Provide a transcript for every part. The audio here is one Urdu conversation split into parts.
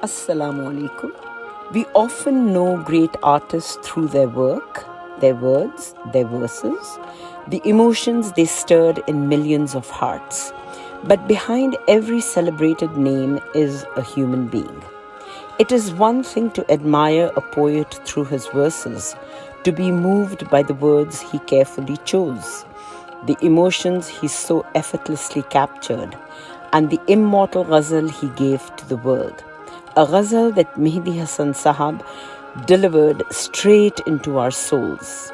Assalamu alaikum. We often know great artists through their work, their words, their verses, the emotions they stirred in millions of hearts. But behind every celebrated name is a human being. It is one thing to admire a poet through his verses, to be moved by the words he carefully chose, the emotions he so effortlessly captured, and the immortal ghazal he gave to the world. A ghazal that Mehdi Hasan Sahab delivered straight into our souls.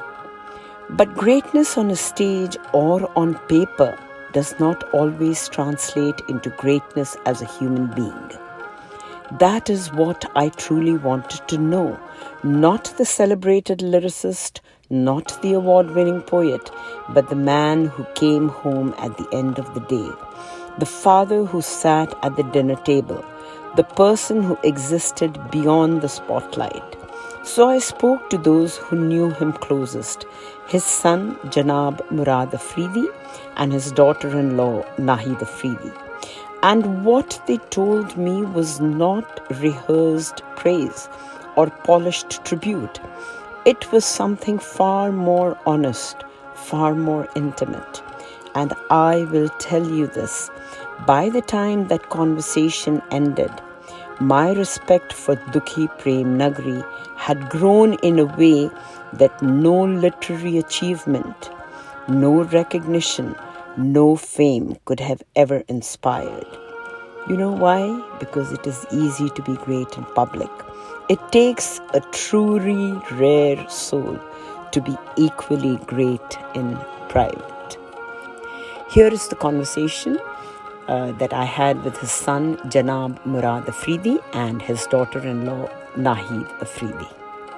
But greatness on a stage or on paper does not always translate into greatness as a human being. That is what I truly wanted to know. Not the celebrated lyricist, not the award-winning poet, but the man who came home at the end of the day, the father who sat at the dinner table, the person who existed beyond the spotlight. So I spoke to those who knew him closest, his son Janab Murad Afridi and his daughter-in-law Nahid Afridi. And what they told me was not rehearsed praise or polished tribute. It was something far more honest, far more intimate. And I will tell you this, by the time that conversation ended, my respect for Dukhi Prem Nagari had grown in a way that no literary achievement, no recognition, no fame could have ever inspired. You know why? Because it is easy to be great in public. It takes a truly rare soul to be equally great in private. Here is the conversation that I had with his son Janab Murad Afridi and his daughter-in-law Nahid Afridi.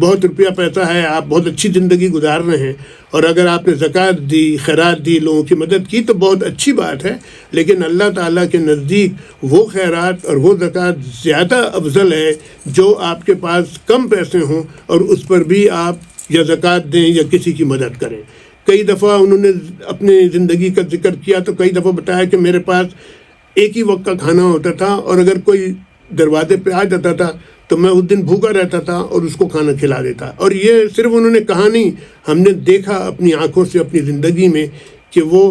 بہت روپیہ پیسہ ہے، آپ بہت اچھی زندگی گزار رہے ہیں، اور اگر آپ نے زکوٰۃ دی، خیرات دی، لوگوں کی مدد کی تو بہت اچھی بات ہے، لیکن اللہ تعالیٰ کے نزدیک وہ خیرات اور وہ زکوٰۃ زیادہ افضل ہے جو آپ کے پاس کم پیسے ہوں اور اس پر بھی آپ یا زکوٰۃ دیں یا کسی کی مدد کریں۔ کئی دفعہ انہوں نے اپنی زندگی کا ذکر کیا تو کئی دفعہ بتایا کہ میرے پاس ایک ہی وقت کا کھانا ہوتا تھا، اور اگر کوئی دروازے پہ آ جاتا تھا تو میں اس دن بھوکا رہتا تھا اور اس کو کھانا کھلا دیتا۔ اور یہ صرف انہوں نے کہا نہیں، ہم نے دیکھا اپنی آنکھوں سے اپنی زندگی میں کہ وہ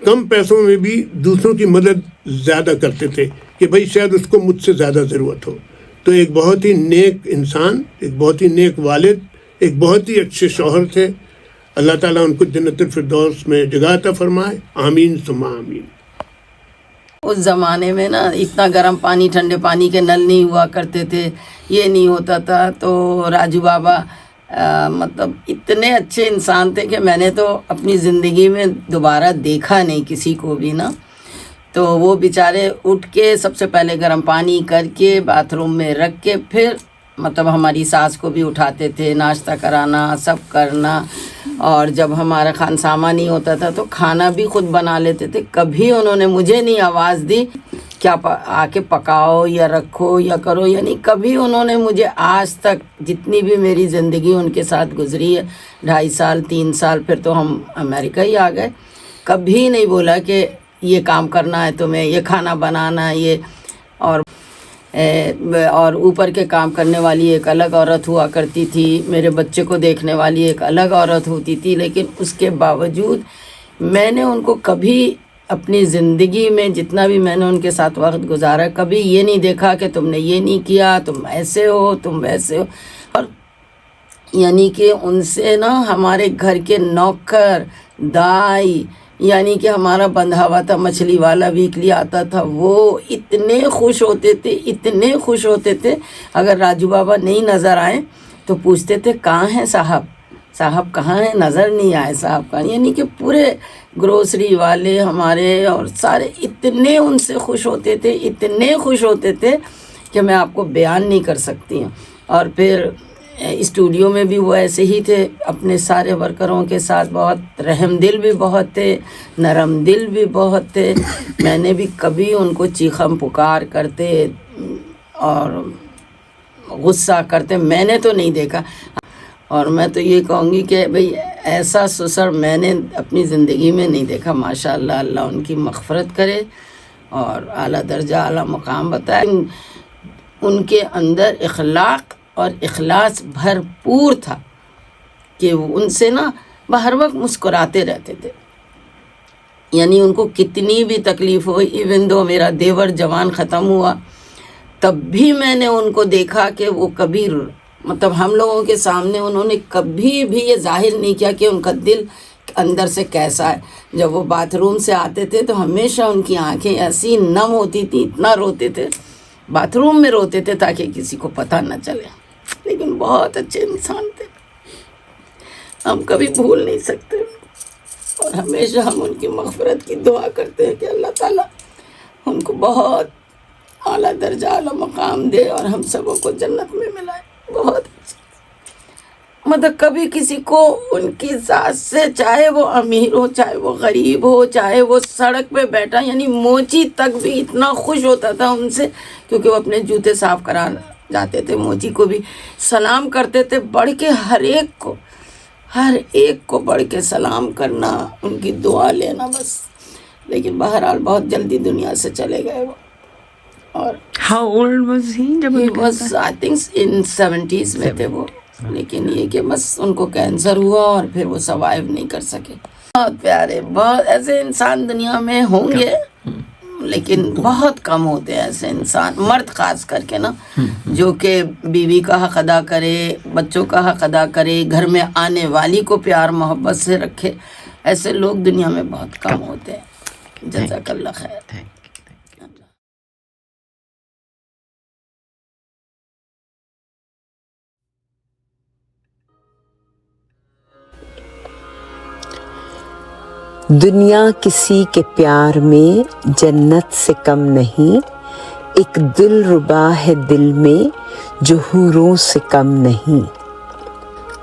کم پیسوں میں بھی دوسروں کی مدد زیادہ کرتے تھے کہ بھائی شاید اس کو مجھ سے زیادہ ضرورت ہو۔ تو ایک بہت ہی نیک انسان، ایک بہت ہی نیک والد، ایک بہت ہی اچھے شوہر تھے۔ اللہ تعالیٰ ان کو جنت الفردوس میں جگہ عطا فرمائے، آمین ثم آمین۔ اس زمانے میں نا اتنا گرم پانی، ٹھنڈے پانی کے نل نہیں ہوا کرتے تھے، یہ نہیں ہوتا تھا۔ تو راجو بابا مطلب اتنے اچھے انسان تھے کہ میں نے تو اپنی زندگی میں دوبارہ دیکھا نہیں کسی کو بھی نا۔ تو وہ بیچارے اٹھ کے سب سے پہلے گرم پانی کر کے باتھ روم میں رکھ کے پھر مطلب ہماری ساس کو بھی اٹھاتے تھے، ناشتہ کرانا، سب کرنا، اور جب ہمارا خانسامہ نہیں ہوتا تھا تو کھانا بھی خود بنا لیتے تھے۔ کبھی انہوں نے مجھے نہیں آواز دی کیا آ کے پکاؤ یا رکھو یا کرو، یعنی کبھی انہوں نے مجھے آج تک جتنی بھی میری زندگی ان کے ساتھ گزری ہے، 2.5 سال 3 سال، پھر تو ہم امریکہ ہی آ گئے، کبھی نہیں بولا کہ یہ کام کرنا ہے تمہیں، یہ کھانا بنانا ہے، یہ اور اوپر کے کام کرنے والی ایک الگ عورت ہوا کرتی تھی، میرے بچے کو دیکھنے والی ایک الگ عورت ہوتی تھی، لیکن اس کے باوجود میں نے ان کو کبھی اپنی زندگی میں جتنا بھی میں نے ان کے ساتھ وقت گزارا، کبھی یہ نہیں دیکھا کہ تم نے یہ نہیں کیا، تم ایسے ہو، تم ویسے ہو۔ اور یعنی کہ ان سے نا ہمارے گھر کے نوکر، دائی، یعنی کہ ہمارا بندھا ہوا تھا مچھلی والا ویکلی آتا تھا، وہ اتنے خوش ہوتے تھے، اتنے خوش ہوتے تھے، اگر راجو بابا نہیں نظر آئے تو پوچھتے تھے کہاں ہیں صاحب، صاحب کہاں ہیں، نظر نہیں آئے صاحب کہاں۔ یعنی کہ پورے گروسری والے ہمارے اور سارے اتنے ان سے خوش ہوتے تھے، اتنے خوش ہوتے تھے کہ میں آپ کو بیان نہیں کر سکتی ہوں۔ اور پھر اسٹوڈیو میں بھی وہ ایسے ہی تھے اپنے سارے ورکروں کے ساتھ، بہت رحم دل بھی بہت تھے، نرم دل بھی بہت تھے۔ میں نے بھی کبھی ان کو چیخم پکار کرتے اور غصہ کرتے میں نے تو نہیں دیکھا۔ اور میں تو یہ کہوں گی کہ بھئی ایسا سسر میں نے اپنی زندگی میں نہیں دیکھا، ماشاءاللہ، اللہ ان کی مغفرت کرے اور اعلیٰ درجہ اعلیٰ مقام بتائے۔ ان کے اندر اخلاق اور اخلاص بھرپور تھا کہ وہ ان سے نا ہر وقت مسکراتے رہتے تھے، یعنی ان کو کتنی بھی تکلیف ہو، ایون دو میرا دیور جوان ختم ہوا تب بھی میں نے ان کو دیکھا کہ وہ کبھی مطلب ہم لوگوں کے سامنے انہوں نے کبھی بھی یہ ظاہر نہیں کیا کہ ان کا دل اندر سے کیسا ہے۔ جب وہ باتھ روم سے آتے تھے تو ہمیشہ ان کی آنکھیں ایسی نم ہوتی تھیں، اتنا روتے تھے، باتھ روم میں روتے تھے تاکہ کسی کو پتہ نہ چلے، لیکن بہت اچھے انسان تھے، ہم کبھی بھول نہیں سکتے، اور ہمیشہ ہم ان کی مغفرت کی دعا کرتے ہیں کہ اللہ تعالیٰ ان کو بہت اعلیٰ درجہ اعلیٰ مقام دے اور ہم سبوں کو جنت میں ملائے۔ بہت اچھا، مطلب کبھی کسی کو ان کی ذات سے، چاہے وہ امیر ہو، چاہے وہ غریب ہو، چاہے وہ سڑک پہ بیٹھا، یعنی موچی تک بھی اتنا خوش ہوتا تھا ان سے، کیونکہ وہ اپنے جوتے صاف کرا جاتے تھے، موچی کو بھی سلام کرتے تھے، بڑھ کے ہر ایک کو بڑھ کے سلام کرنا، ان کی دعا لینا بس۔ لیکن بہرحال بہت جلدی دنیا سے چلے گئے وہ۔ اور How old was he جب he was I think in 70s میں تھے وہ، لیکن یہ کہ بس ان کو کینسر ہوا اور پھر وہ سروائیو نہیں کر سکے۔ بہت پیارے، بہت ایسے انسان دنیا میں ہوں گے لیکن بہت کم ہوتے ہیں ایسے انسان، مرد خاص کر کے نا، جو کہ بیوی کا حق ادا کرے، بچوں کا حق ادا کرے، گھر میں آنے والی کو پیار محبت سے رکھے، ایسے لوگ دنیا میں بہت کم ہوتے ہیں۔ جزاک اللہ خیر۔ دنیا کسی کے پیار میں جنت سے کم نہیں، ایک دل ربا ہے دل میں جو حوروں سے کم نہیں۔